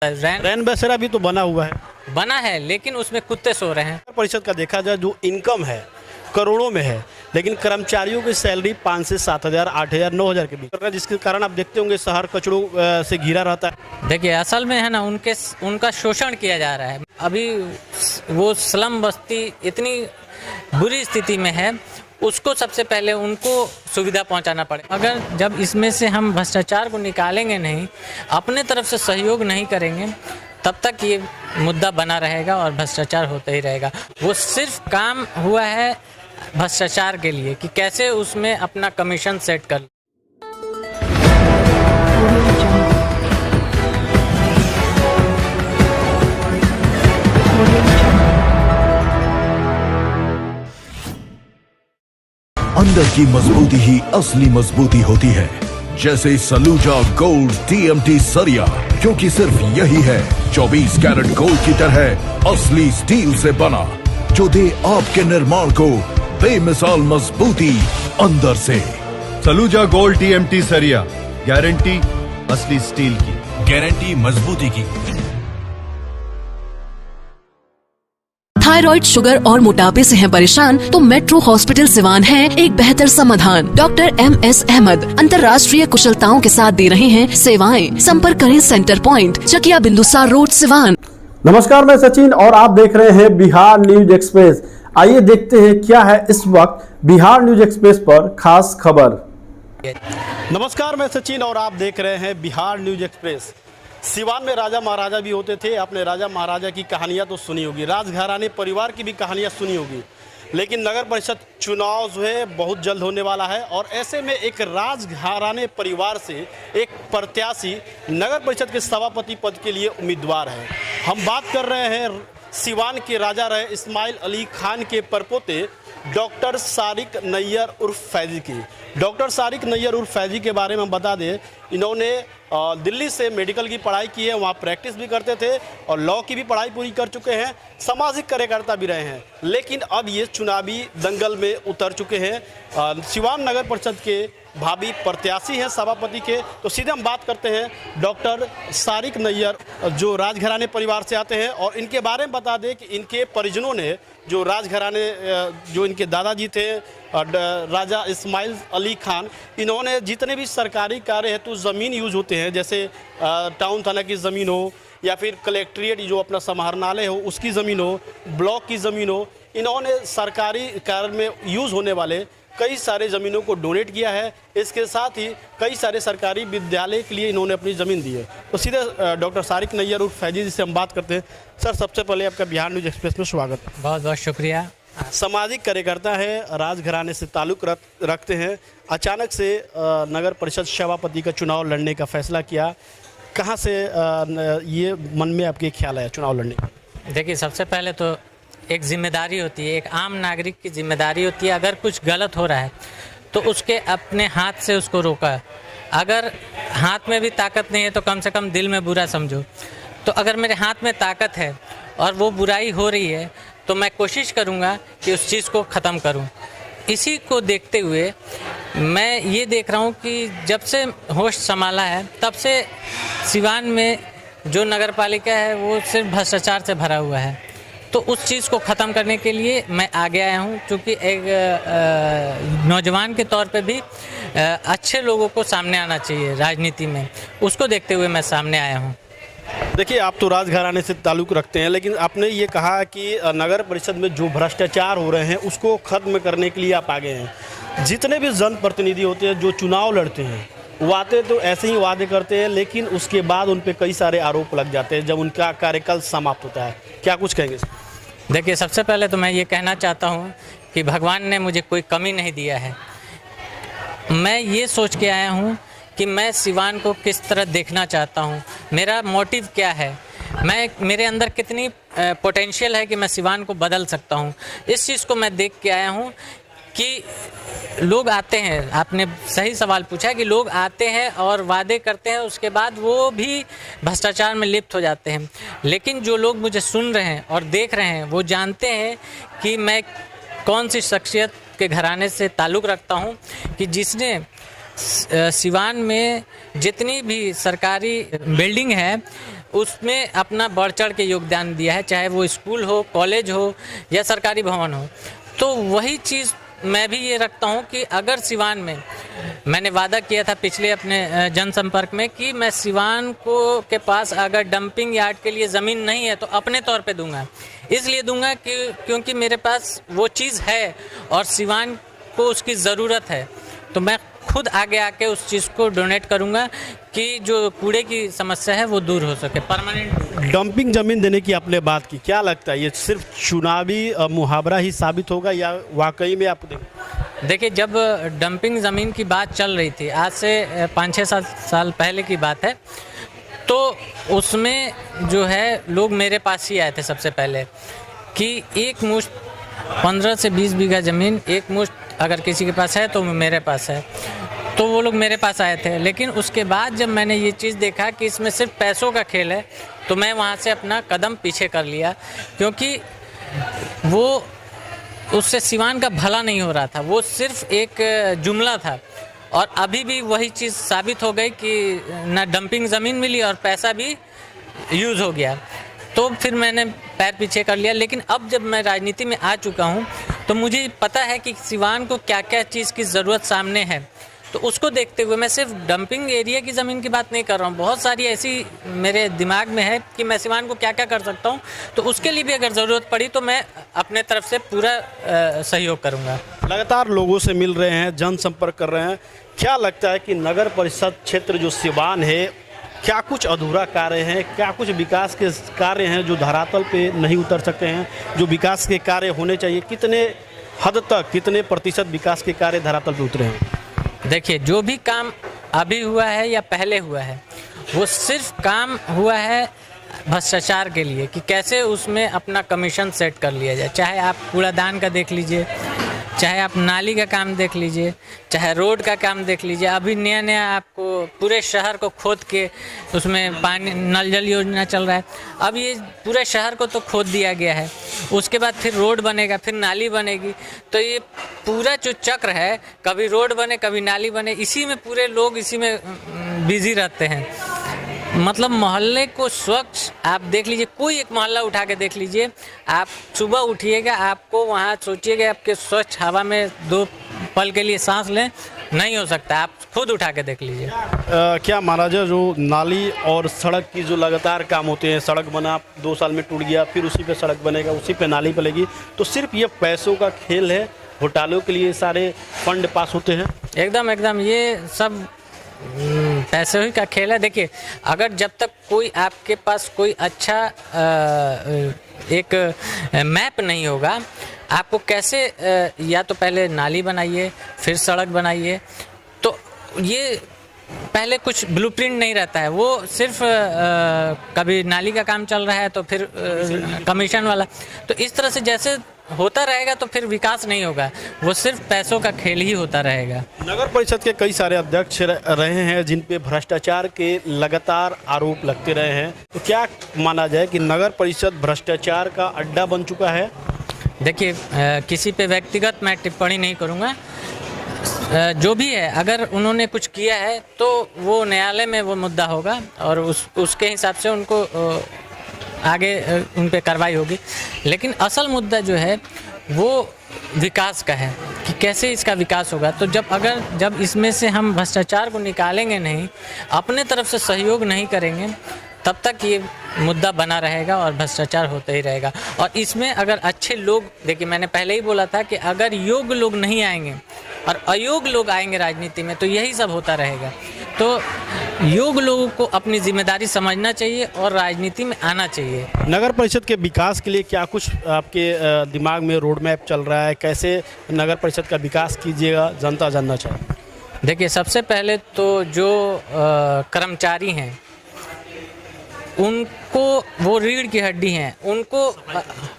रैन बसेरा भी तो बना है लेकिन उसमें कुत्ते सो रहे हैं। परिषद का देखा जाए जो इनकम है करोड़ों में है, लेकिन कर्मचारियों की सैलरी 5 से 7,000, 8,000, 9,000 के बीच, जिसके कारण आप देखते होंगे शहर कचड़ों से घिरा रहता है। देखिए असल में है ना, उनका शोषण किया जा रहा है। अभी वो स्लम बस्ती इतनी बुरी स्थिति में है, उसको सबसे पहले उनको सुविधा पहुंचाना पड़े। अगर जब इसमें से हम भ्रष्टाचार को निकालेंगे नहीं, अपने तरफ से सहयोग नहीं करेंगे, तब तक ये मुद्दा बना रहेगा और भ्रष्टाचार होता ही रहेगा। वो सिर्फ काम हुआ है भ्रष्टाचार के लिए कि कैसे उसमें अपना कमीशन सेट कर। अंदर की मजबूती ही असली मजबूती होती है, जैसे सलूजा गोल्ड TMT सरिया, क्योंकि सिर्फ यही है 24 कैरेट गोल्ड की तरह असली स्टील से बना, जो दे आपके निर्माण को बेमिसाल मजबूती अंदर से। सलूजा गोल्ड TMT सरिया, गारंटी असली स्टील की, गारंटी मजबूती की। थायराइड, शुगर और मोटापे से हैं परेशान तो मेट्रो हॉस्पिटल सिवान है एक बेहतर समाधान। डॉक्टर MS अहमद अंतर्राष्ट्रीय कुशलताओं के साथ दे रहे हैं सेवाएं। संपर्क करें centre point, Chakiya Bindusar road, Siwan. नमस्कार, मैं सचिन और आप देख रहे हैं बिहार न्यूज एक्सप्रेस। आइए देखते हैं क्या है इस वक्त बिहार न्यूज एक्सप्रेस पर खास खबर। नमस्कार, मैं सचिन और आप देख रहे हैं बिहार न्यूज एक्सप्रेस। सिवान में राजा महाराजा भी होते थे। आपने राजा महाराजा की कहानियां तो सुनी होगी, राजघराने परिवार की भी कहानियां सुनी होगी, लेकिन नगर परिषद चुनाव जो है बहुत जल्द होने वाला है और ऐसे में एक राजघराने परिवार से एक प्रत्याशी नगर परिषद के सभापति पद के लिए उम्मीदवार है। हम बात कर रहे हैं सिवान के राजा रहे इस्माइल अली खान के परपोते डॉक्टर सारिक नैयर उर्फ फैजी की। डॉक्टर सारिक नैयर उर्फ फैजी के बारे में बता दें, इन्होंने दिल्ली से मेडिकल की पढ़ाई की है, वहाँ प्रैक्टिस भी करते थे और लॉ की भी पढ़ाई पूरी कर चुके हैं, सामाजिक कार्यकर्ता भी रहे हैं, लेकिन अब ये चुनावी दंगल में उतर चुके हैं। सिवान नगर परिषद के भावी प्रत्याशी हैं सभापति के। तो सीधे हम बात करते हैं डॉक्टर सारिक नैयर, जो राजघराने परिवार से आते हैं, और इनके बारे में बता दें कि इनके परिजनों ने जो राजघराने, जो इनके दादाजी थे राजा इस्माइल अली खान, इन्होंने जितने भी सरकारी कार्य हेतु ज़मीन यूज होते हैं, जैसे टाउन थाना की ज़मीन हो या फिर कलेक्ट्रेट जो अपना समाहरणालय हो उसकी ज़मीन हो, ब्लॉक की ज़मीन हो, इन्होंने सरकारी कार्य में यूज़ होने वाले कई सारे ज़मीनों को डोनेट किया है। इसके साथ ही कई सारे सरकारी विद्यालय के लिए इन्होंने अपनी ज़मीन दी है। तो सीधे डॉक्टर सारिक नैयर उर्फ फैजी जी से हम बात करते हैं। सर, सबसे पहले आपका बिहार न्यूज एक्सप्रेस में स्वागत है। बहुत बहुत शुक्रिया। सामाजिक कार्यकर्ता है, राजघराने से ताल्लुक़ रखते हैं, अचानक से नगर परिषद सभापति का चुनाव लड़ने का फैसला किया, कहाँ से ये मन में आपके ख्याल आया चुनाव लड़ने का? देखिए, सबसे पहले तो एक जिम्मेदारी होती है, एक आम नागरिक की जिम्मेदारी होती है। अगर कुछ गलत हो रहा है तो उसके अपने हाथ से उसको रोका। अगर हाथ में भी ताकत नहीं है तो कम से कम दिल में बुरा समझो। तो अगर मेरे हाथ में ताकत है और वो बुराई हो रही है तो मैं कोशिश करूँगा कि उस चीज़ को ख़त्म करूँ। इसी को देखते हुए मैं ये देख रहा हूँ कि जब से होश संभाला है तब से सिवान में जो नगर पालिका है वो सिर्फ भ्रष्टाचार से भरा हुआ है। तो उस चीज़ को ख़त्म करने के लिए मैं आगे आया हूँ, क्योंकि एक नौजवान के तौर पे भी अच्छे लोगों को सामने आना चाहिए राजनीति में, उसको देखते हुए मैं सामने आया हूँ। देखिए, आप तो राजघराने से ताल्लुक़ रखते हैं, लेकिन आपने ये कहा कि नगर परिषद में जो भ्रष्टाचार हो रहे हैं उसको ख़त्म करने के लिए आप आगे हैं। जितने भी जनप्रतिनिधि होते हैं जो चुनाव लड़ते हैं, वो आते तो ऐसे ही वादे करते हैं, लेकिन उसके बाद उन पर कई सारे आरोप लग जाते हैं जब उनका कार्यकाल समाप्त होता है। क्या कुछ कहेंगे? देखिए, सबसे पहले तो मैं ये कहना चाहता हूँ कि भगवान ने मुझे कोई कमी नहीं दिया है। मैं ये सोच के आया हूँ कि मैं सिवान को किस तरह देखना चाहता हूँ, मेरा मोटिव क्या है, मेरे अंदर कितनी पोटेंशियल है कि मैं सिवान को बदल सकता हूँ। इस चीज़ को मैं देख के आया हूँ कि लोग आते हैं, आपने सही सवाल पूछा कि लोग आते हैं और वादे करते हैं, उसके बाद वो भी भ्रष्टाचार में लिप्त हो जाते हैं। लेकिन जो लोग मुझे सुन रहे हैं और देख रहे हैं वो जानते हैं कि मैं कौन सी शख्सियत के घराने से ताल्लुक़ रखता हूँ, कि जिसने सिवान में जितनी भी सरकारी बिल्डिंग है उसमें अपना बढ़ चढ़ के योगदान दिया है, चाहे वो स्कूल हो, कॉलेज हो या सरकारी भवन हो। तो वही चीज़ मैं भी ये रखता हूँ कि अगर सिवान में, मैंने वादा किया था पिछले अपने जनसंपर्क में कि मैं सिवान को के पास अगर डंपिंग यार्ड के लिए ज़मीन नहीं है तो अपने तौर पे दूंगा। इसलिए दूंगा कि क्योंकि मेरे पास वो चीज़ है और सिवान को उसकी ज़रूरत है, तो मैं खुद आगे आके उस चीज़ को डोनेट करूंगा कि जो कूड़े की समस्या है वो दूर हो सके, परमानेंट। डंपिंग ज़मीन देने की आपने बात की, क्या लगता है ये सिर्फ चुनावी मुहावरा ही साबित होगा या वाकई में आप देखिए, जब डंपिंग ज़मीन की बात चल रही थी, आज से 5-6 साल पहले की बात है, तो उसमें जो है लोग मेरे पास ही आए थे सबसे पहले कि एक मुश्त 15 से 20 बीघा ज़मीन एक मुश्त अगर किसी के पास है तो मेरे पास है, तो वो लोग मेरे पास आए थे। लेकिन उसके बाद जब मैंने ये चीज़ देखा कि इसमें सिर्फ पैसों का खेल है, तो मैं वहाँ से अपना कदम पीछे कर लिया, क्योंकि वो उससे सिवान का भला नहीं हो रहा था, वो सिर्फ एक जुमला था। और अभी भी वही चीज़ साबित हो गई कि ना डंपिंग ज़मीन मिली और पैसा भी यूज़ हो गया। तो फिर मैंने पैर पीछे कर लिया। लेकिन अब जब मैं राजनीति में आ चुका हूँ तो मुझे पता है कि सिवान को क्या क्या चीज़ की ज़रूरत सामने है, तो उसको देखते हुए मैं सिर्फ डंपिंग एरिया की ज़मीन की बात नहीं कर रहा हूँ। बहुत सारी ऐसी मेरे दिमाग में है कि मैं सिवान को क्या क्या कर सकता हूँ, तो उसके लिए भी अगर ज़रूरत पड़ी तो मैं अपने तरफ से पूरा सहयोग करूँगा। लगातार लोगों से मिल रहे हैं, जनसंपर्क कर रहे हैं, क्या लगता है कि नगर परिषद क्षेत्र जो सिवान है, क्या कुछ अधूरा कार्य हैं, क्या कुछ विकास के कार्य हैं जो धरातल पे नहीं उतर सकते हैं, जो विकास के कार्य होने चाहिए? कितने हद तक, कितने प्रतिशत विकास के कार्य धरातल पे उतरे हैं? देखिए, जो भी काम अभी हुआ है या पहले हुआ है, वो सिर्फ काम हुआ है भ्रष्टाचार के लिए कि कैसे उसमें अपना कमीशन सेट कर लिया जाए। चाहे आप कूड़ादान का देख लीजिए, चाहे आप नाली का काम देख लीजिए, चाहे रोड का काम देख लीजिए। अभी नया नया आपको पूरे शहर को खोद के उसमें पानी, नल जल योजना चल रहा है। अब ये पूरे शहर को तो खोद दिया गया है, उसके बाद फिर रोड बनेगा, फिर नाली बनेगी। तो ये पूरा जो चक्र है, कभी रोड बने कभी नाली बने, इसी में पूरे लोग इसी में बिजी रहते हैं। मतलब मोहल्ले को स्वच्छ आप देख लीजिए, कोई एक मोहल्ला उठा के देख लीजिए, आप सुबह उठिएगा, आपको वहाँ सोचिएगा आपके स्वच्छ हवा में 2 पल के लिए सांस लें, नहीं हो सकता। आप खुद उठा के देख लीजिए। क्या महाराजा, जो नाली और सड़क की जो लगातार काम होते हैं, सड़क बना 2 साल में टूट गया, फिर उसी पे सड़क बनेगा, उसी पे नाली बनेगी, तो सिर्फ ये पैसों का खेल है? घोटालों के लिए सारे फंड पास होते हैं? एकदम ये सब पैसे ही का खेल है। देखिए, अगर जब तक कोई आपके पास कोई अच्छा एक मैप नहीं होगा, आपको कैसे या तो पहले नाली बनाइए फिर सड़क बनाइए, तो ये पहले कुछ ब्लूप्रिंट नहीं रहता है। वो सिर्फ कभी नाली का काम चल रहा है तो फिर कमीशन वाला, तो इस तरह से जैसे होता रहेगा तो फिर विकास नहीं होगा, वो सिर्फ पैसों का खेल ही होता रहेगा। नगर परिषद के कई सारे अध्यक्ष रहे हैं जिन पे भ्रष्टाचार के लगातार आरोप लगते रहे हैं, तो क्या माना जाए कि नगर परिषद भ्रष्टाचार का अड्डा बन चुका है? देखिए, किसी पे व्यक्तिगत मैं टिप्पणी नहीं करूँगा। जो भी है, अगर उन्होंने कुछ किया है तो वो न्यायालय में वो मुद्दा होगा और उसके हिसाब से उनको आगे उन पे कार्रवाई होगी। लेकिन असल मुद्दा जो है वो विकास का है कि कैसे इसका विकास होगा। तो जब इसमें से हम भ्रष्टाचार को निकालेंगे नहीं, अपने तरफ से सहयोग नहीं करेंगे, तब तक ये मुद्दा बना रहेगा और भ्रष्टाचार होता ही रहेगा। और इसमें अगर अच्छे लोग, देखिए मैंने पहले ही बोला था कि अगर योग्य लोग नहीं आएंगे और अयोग्य लोग आएंगे राजनीति में, तो यही सब होता रहेगा। तो योग्य लोगों को अपनी जिम्मेदारी समझना चाहिए और राजनीति में आना चाहिए। नगर परिषद के विकास के लिए क्या कुछ आपके दिमाग में रोड मैप चल रहा है? कैसे नगर परिषद का विकास कीजिएगा, जनता जानना चाहिए। देखिए, सबसे पहले तो जो कर्मचारी हैं उनको, वो रीढ़ की हड्डी हैं, उनको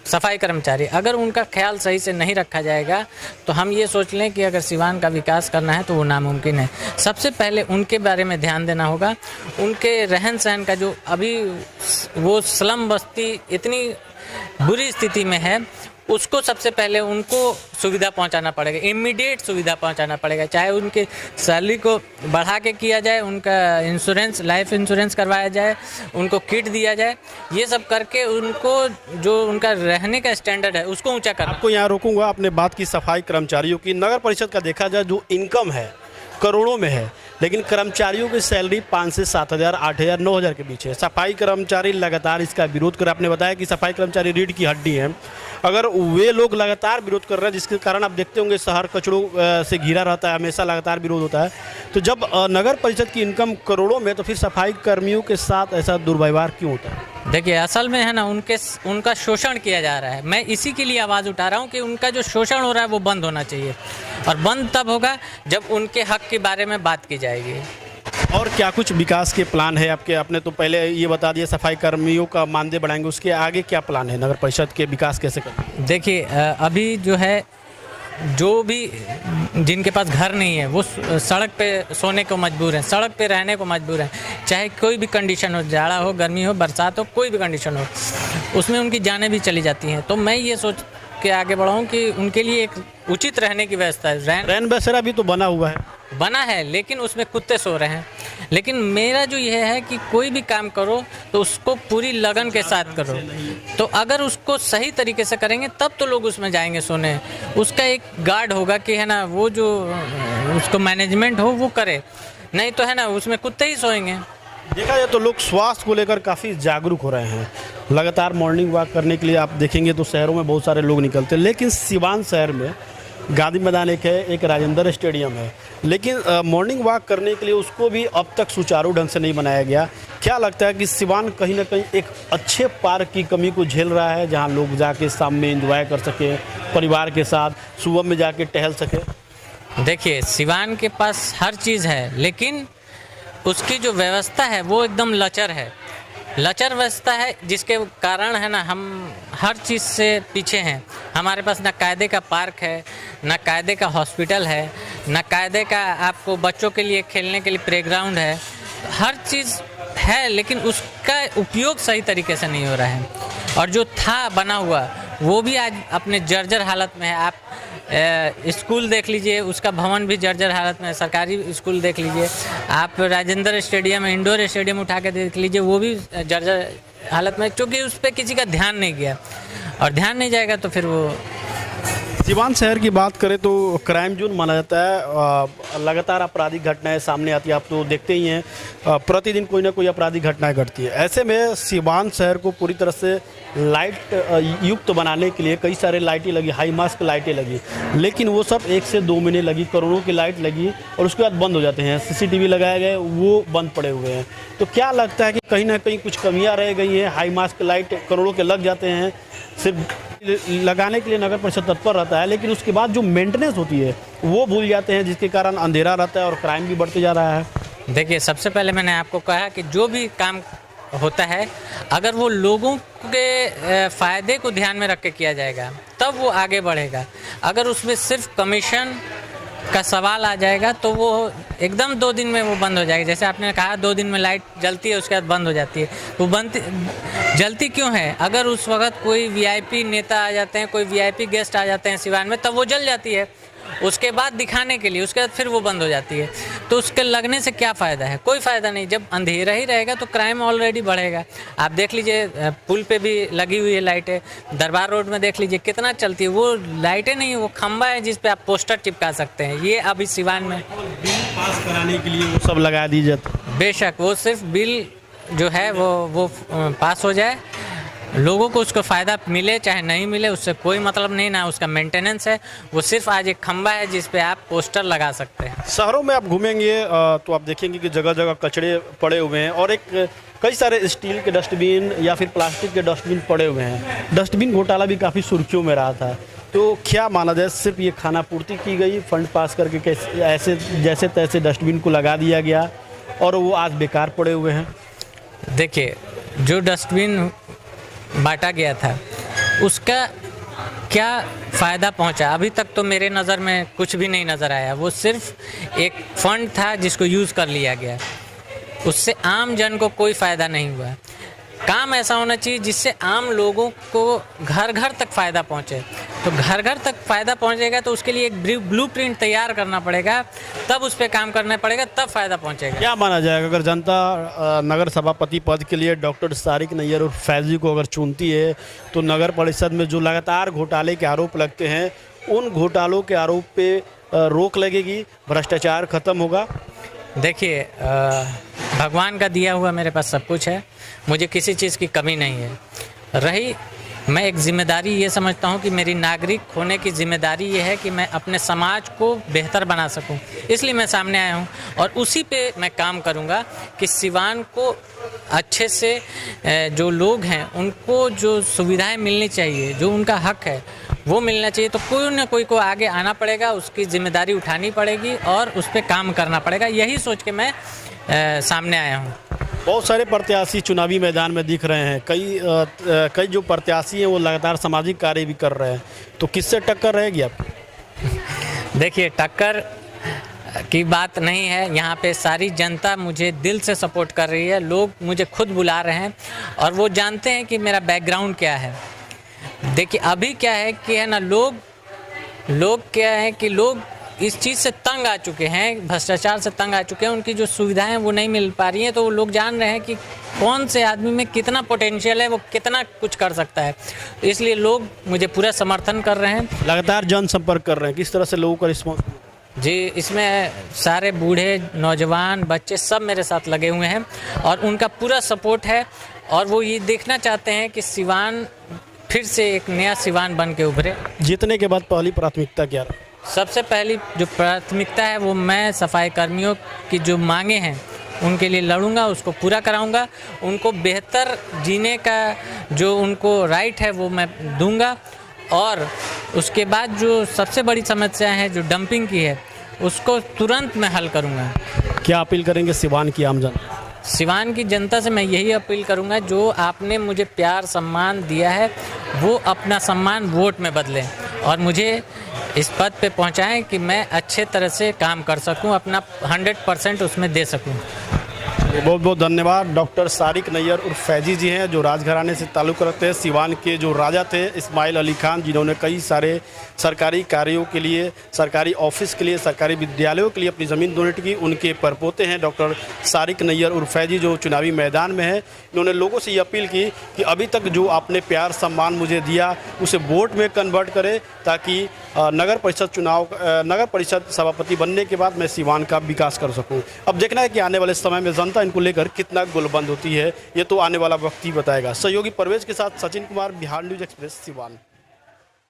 सफाई कर्मचारी, अगर उनका ख्याल सही से नहीं रखा जाएगा तो हम ये सोच लें कि अगर सिवान का विकास करना है तो वो नामुमकिन है। सबसे पहले उनके बारे में ध्यान देना होगा। उनके रहन सहन का जो अभी वो स्लम बस्ती इतनी बुरी स्थिति में है, उसको सबसे पहले उनको सुविधा पहुंचाना पड़ेगा, इमीडिएट सुविधा पहुंचाना पड़ेगा। चाहे उनके सैलरी को बढ़ा के किया जाए, उनका इंश्योरेंस, लाइफ इंश्योरेंस करवाया जाए, उनको किट दिया जाए, ये सब करके उनको जो उनका रहने का स्टैंडर्ड है उसको ऊंचा करना। आपको यहाँ रोकूंगा, अपने बात की सफाई कर्मचारियों की। नगर परिषद का देखा जाए जो इनकम है करोड़ों में है, लेकिन कर्मचारियों की सैलरी 5 से 7,000, 8,000, 9,000 के बीच है। सफाई कर्मचारी लगातार इसका विरोध कर, आपने बताया कि सफाई कर्मचारी रीढ़ की हड्डी है। अगर वे लोग लगातार विरोध कर रहे हैं, जिसके कारण आप देखते होंगे शहर कचड़ों से घिरा रहता है, हमेशा लगातार विरोध होता है, तो जब नगर परिषद की इनकम करोड़ों में, तो फिर सफाई कर्मियों के साथ ऐसा दुर्व्यवहार क्यों होता है? देखिए, असल में है ना, उनका शोषण किया जा रहा है। मैं इसी के लिए आवाज़ उठा रहा हूँ कि उनका जो शोषण हो रहा है वो बंद होना चाहिए, और बंद तब होगा जब उनके हक के बारे में बात की जाएगी। और क्या कुछ विकास के प्लान है आपके? आपने तो पहले ये बता दिया सफाई कर्मियों का मानदेय बढ़ाएंगे, उसके आगे क्या प्लान है? नगर परिषद के विकास कैसे करेंगे? देखिए, अभी जो है, जो भी जिनके पास घर नहीं है वो सड़क पे सोने को मजबूर हैं, सड़क पे रहने को मजबूर हैं। चाहे कोई भी कंडीशन हो, जाड़ा हो, गर्मी हो, बरसात हो, कोई भी कंडीशन हो, उसमें उनकी जानें भी चली जाती हैं। तो मैं ये सोच के आगे बढ़ा हूँ कि उनके लिए एक उचित रहने की व्यवस्था है। रैन बसेरा भी तो बना हुआ है, लेकिन उसमें कुत्ते सो रहे हैं। लेकिन मेरा जो ये है कि कोई भी काम करो तो उसको पूरी लगन के साथ करो। तो अगर उसको सही तरीके से करेंगे तब तो लोग उसमें जाएंगे सोने। उसका एक गार्ड होगा कि है ना, वो जो उसको मैनेजमेंट हो वो करे, नहीं तो है ना उसमें कुत्ते ही सोएंगे। देखा जाए तो लोग स्वास्थ्य को लेकर काफ़ी जागरूक हो रहे हैं। लगातार मॉर्निंग वॉक करने के लिए आप देखेंगे तो शहरों में बहुत सारे लोग निकलते हैं, लेकिन सिवान शहर में गांधी मैदान एक है, एक राजेंद्र स्टेडियम है, लेकिन मॉर्निंग वॉक करने के लिए उसको भी अब तक सुचारू ढंग से नहीं बनाया गया। क्या लगता है कि सिवान कहीं ना कहीं एक अच्छे पार्क की कमी को झेल रहा है, जहां लोग जाके शाम में एंजॉय कर सके, परिवार के साथ सुबह में जाके टहल सके? देखिए, सिवान के पास हर चीज़ है, लेकिन उसकी जो व्यवस्था है वो एकदम लचर है, लचर व्यवस्था है, जिसके कारण है ना हम हर चीज़ से पीछे हैं। हमारे पास ना कायदे का पार्क है, ना कायदे का हॉस्पिटल है, ना कायदे का आपको बच्चों के लिए खेलने के लिए प्लेग्राउंड है। हर चीज़ है, लेकिन उसका उपयोग सही तरीके से नहीं हो रहा है। और जो था बना हुआ वो भी आज अपने जर्जर हालत में है। आप स्कूल देख लीजिए, उसका भवन भी जर्जर हालत में है। सरकारी स्कूल देख लीजिए, आप राजेंद्र स्टेडियम, इंडोर स्टेडियम उठा के देख लीजिए, वो भी जर्जर हालत में, क्योंकि उस पर किसी का ध्यान नहीं गया, और ध्यान नहीं जाएगा तो फिर वो। सिवान शहर की बात करें तो क्राइम जोन माना जाता है। लगातार आपराधिक घटनाएं सामने आती है, आप तो देखते ही हैं, प्रतिदिन कोई ना कोई आपराधिक घटनाएं घटती है। ऐसे में सिवान शहर को पूरी तरह से लाइट युक्त बनाने के लिए कई सारे लाइटें लगी, हाई मास्क लाइटें लगी, लेकिन वो सब 1 से 2 महीने लगी, करोड़ों की लाइट लगी और उसके बाद बंद हो जाते हैं। CCTV लगाए गए, वो बंद पड़े हुए हैं। तो क्या लगता है कि कहीं ना कहीं कुछ कमियाँ रह गई हैं? हाई मास्क लाइट करोड़ों के लग जाते हैं, सिर्फ लगाने के लिए नगर परिषद तत्पर रहता है, लेकिन उसके बाद जो मेंटेनेंस होती है वो भूल जाते हैं, जिसके कारण अंधेरा रहता है और क्राइम भी बढ़ते जा रहा है। देखिए, सबसे पहले मैंने आपको कहा कि जो भी काम होता है, अगर वो लोगों के फ़ायदे को ध्यान में रख के किया जाएगा तब वो आगे बढ़ेगा। अगर उसमें सिर्फ कमीशन का सवाल आ जाएगा तो वो एकदम 2 दिन में वो बंद हो जाएगा। जैसे आपने कहा 2 दिन में लाइट जलती है, उसके बाद बंद हो जाती है। वो जलती क्यों है? अगर उस वक्त कोई VIP नेता आ जाते हैं, कोई VIP गेस्ट आ जाते हैं सिवान में, तब वो जल जाती है। उसके बाद दिखाने के लिए, उसके बाद फिर वो बंद हो जाती है। तो उसके लगने से क्या फ़ायदा है? कोई फ़ायदा नहीं। जब अंधेरा ही रहेगा तो क्राइम ऑलरेडी बढ़ेगा। आप देख लीजिए, पुल पे भी लगी हुई है लाइटें, दरबार रोड में देख लीजिए कितना चलती है। वो लाइटें नहीं, वो खंबा है जिस पे आप पोस्टर चिपका सकते हैं। ये अभी सिवान में बिल पास कराने के लिए वो सब लगा दी जाती है। बेशक वो सिर्फ बिल जो है वो पास हो जाए, लोगों को उसको फ़ायदा मिले चाहे नहीं मिले, उससे कोई मतलब नहीं, ना उसका मेंटेनेंस है। वो सिर्फ आज एक खंबा है जिस पे आप पोस्टर लगा सकते हैं। शहरों में आप घूमेंगे तो आप देखेंगे कि जगह जगह कचड़े पड़े हुए हैं और कई सारे स्टील के डस्टबिन या फिर प्लास्टिक के डस्टबिन पड़े हुए हैं। डस्टबिन घोटाला भी काफ़ी सुर्खियों में रहा था। तो क्या माना जाए, सिर्फ ये खाना पूर्ति की गई, फंड पास करके कैसे ऐसे जैसे तैसे डस्टबिन को लगा दिया गया और वो आज बेकार पड़े हुए हैं? देखिए, जो डस्टबिन बांटा गया था उसका क्या फ़ायदा पहुंचा? अभी तक तो मेरे नज़र में कुछ भी नहीं नज़र आया। वो सिर्फ एक फंड था जिसको यूज़ कर लिया गया, उससे आम जन को कोई फ़ायदा नहीं हुआ। काम ऐसा होना चाहिए जिससे आम लोगों को घर घर तक फ़ायदा पहुंचे। तो घर घर तक फ़ायदा पहुंचेगा तो उसके लिए एक ब्लूप्रिंट तैयार करना पड़ेगा, तब उस पर काम करना पड़ेगा, तब फ़ायदा पहुंचेगा। क्या माना जाएगा अगर जनता नगर सभापति पद के लिए डॉक्टर सारिक नैयर और फैजी को अगर चुनती है तो नगर परिषद में जो लगातार घोटाले के आरोप लगते हैं उन घोटालों के आरोप पे रोक लगेगी, भ्रष्टाचार खत्म होगा? देखिए, भगवान का दिया हुआ मेरे पास सब कुछ है, मुझे किसी चीज़ की कमी नहीं है। रही मैं एक जिम्मेदारी ये समझता हूँ कि मेरी नागरिक होने की जिम्मेदारी ये है कि मैं अपने समाज को बेहतर बना सकूँ, इसलिए मैं सामने आया हूँ और उसी पे मैं काम करूँगा कि सिवान को अच्छे से जो लोग हैं उनको जो सुविधाएं मिलनी चाहिए, जो उनका हक है वो मिलना चाहिए। तो कोई ना कोई को आगे आना पड़ेगा, उसकी जिम्मेदारी उठानी पड़ेगी और उस पर काम करना पड़ेगा, यही सोच के मैं सामने आया हूँ। बहुत सारे प्रत्याशी चुनावी मैदान में दिख रहे हैं, कई जो प्रत्याशी हैं वो लगातार सामाजिक कार्य भी कर रहे हैं, तो किससे टक्कर रहेगी आपकी? देखिए, टक्कर की बात नहीं है, यहाँ पे सारी जनता मुझे दिल से सपोर्ट कर रही है, लोग मुझे खुद बुला रहे हैं और वो जानते हैं कि मेरा बैकग्राउंड क्या है। देखिए अभी क्या है कि है ना, लोग क्या है कि लोग इस चीज़ से तंग आ चुके हैं, भ्रष्टाचार से तंग आ चुके हैं, उनकी जो सुविधाएं वो नहीं मिल पा रही हैं, तो वो लोग जान रहे हैं कि कौन से आदमी में कितना पोटेंशियल है, वो कितना कुछ कर सकता है, इसलिए लोग मुझे पूरा समर्थन कर रहे हैं। लगातार जनसंपर्क कर रहे हैं, किस तरह से लोगों का रिस्पॉन्स? जी, इसमें सारे बूढ़े, नौजवान, बच्चे सब मेरे साथ लगे हुए हैं और उनका पूरा सपोर्ट है और वो ये देखना चाहते हैं कि सिवान फिर से एक नया सिवान बन के उभरे। जीतने के बाद पहली प्राथमिकता क्या रहा? सबसे पहली जो प्राथमिकता है वो मैं सफाई कर्मियों की जो मांगे हैं उनके लिए लड़ूंगा, उसको पूरा कराऊंगा, उनको बेहतर जीने का जो उनको राइट है वो मैं दूंगा और उसके बाद जो सबसे बड़ी समस्या है जो डंपिंग की है उसको तुरंत मैं हल करूंगा। क्या अपील करेंगे सिवान की आम जनता? सिवान की जनता से मैं यही अपील करूंगा, जो आपने मुझे प्यार सम्मान दिया है वो अपना सम्मान वोट में बदलें और मुझे इस पद पे पहुंचाएं कि मैं अच्छे तरह से काम कर सकूं, अपना 100% उसमें दे सकूं। बहुत बहुत धन्यवाद। डॉक्टर सारिक नैयर उर्फ फैजी जी हैं जो राजघराने से ताल्लुक़ रखते हैं। सिवान के जो राजा थे इस्माइल अली खान, जिन्होंने कई सारे सरकारी कार्यों के लिए, सरकारी ऑफिस के लिए, सरकारी विद्यालयों के लिए अपनी ज़मीन डोनेट की, उनके परपोते हैं डॉक्टर सारिक नैयर उर्फ फैजी जो चुनावी मैदान में है। इन्होंने लोगों से ये अपील की कि अभी तक जो आपने प्यार सम्मान मुझे दिया उसे वोट में कन्वर्ट करें ताकि नगर परिषद सभापति बनने के बाद मैं सिवान का विकास कर सकूं। अब देखना है कि आने वाले समय में जनता इनको लेकर कितना गोलबंद होती है, ये तो आने वाला वक्त ही बताएगा। सहयोगी परवेज के साथ Sachin Kumar, Bihar news express, Siwan.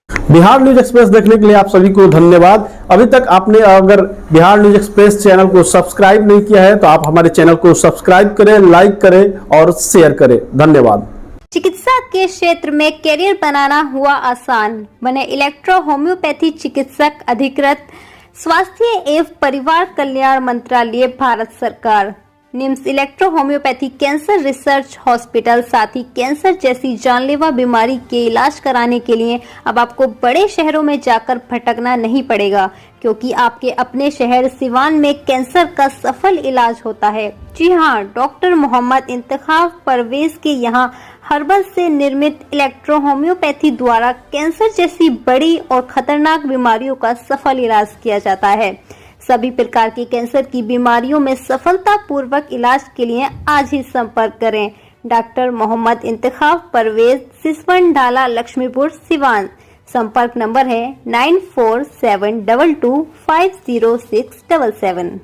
Bihar news express देखने के लिए आप सभी को धन्यवाद। अभी तक आपने अगर बिहार न्यूज एक्सप्रेस चैनल को सब्सक्राइब नहीं किया है तो आप हमारे चैनल को सब्सक्राइब करें, लाइक करें और शेयर करें। धन्यवाद। चिकित्सा के क्षेत्र में करियर बनाना हुआ आसान, बने इलेक्ट्रो होम्योपैथी चिकित्सक अधिकृत, स्वास्थ्य एवं परिवार कल्याण मंत्रालय, भारत सरकार। NIMS electro homeopathy cancer research hospital, साथ ही कैंसर जैसी जानलेवा बीमारी के इलाज कराने के लिए अब आपको बड़े शहरों में जाकर भटकना नहीं पड़ेगा, क्योंकि आपके अपने शहर सिवान में कैंसर का सफल इलाज होता है। जी हाँ, डॉक्टर मोहम्मद इंतखाब परवेज के यहाँ हर्बल से निर्मित इलेक्ट्रो होम्योपैथी द्वारा कैंसर जैसी बड़ी और खतरनाक बीमारियों का सफल इलाज किया जाता है। सभी प्रकार की कैंसर की बीमारियों में सफलता पूर्वक इलाज के लिए आज ही संपर्क करें। डॉक्टर मोहम्मद इंतखाब परवेज, सिसवन ढाला, लक्ष्मीपुर, सिवान। संपर्क नंबर है 9472250677।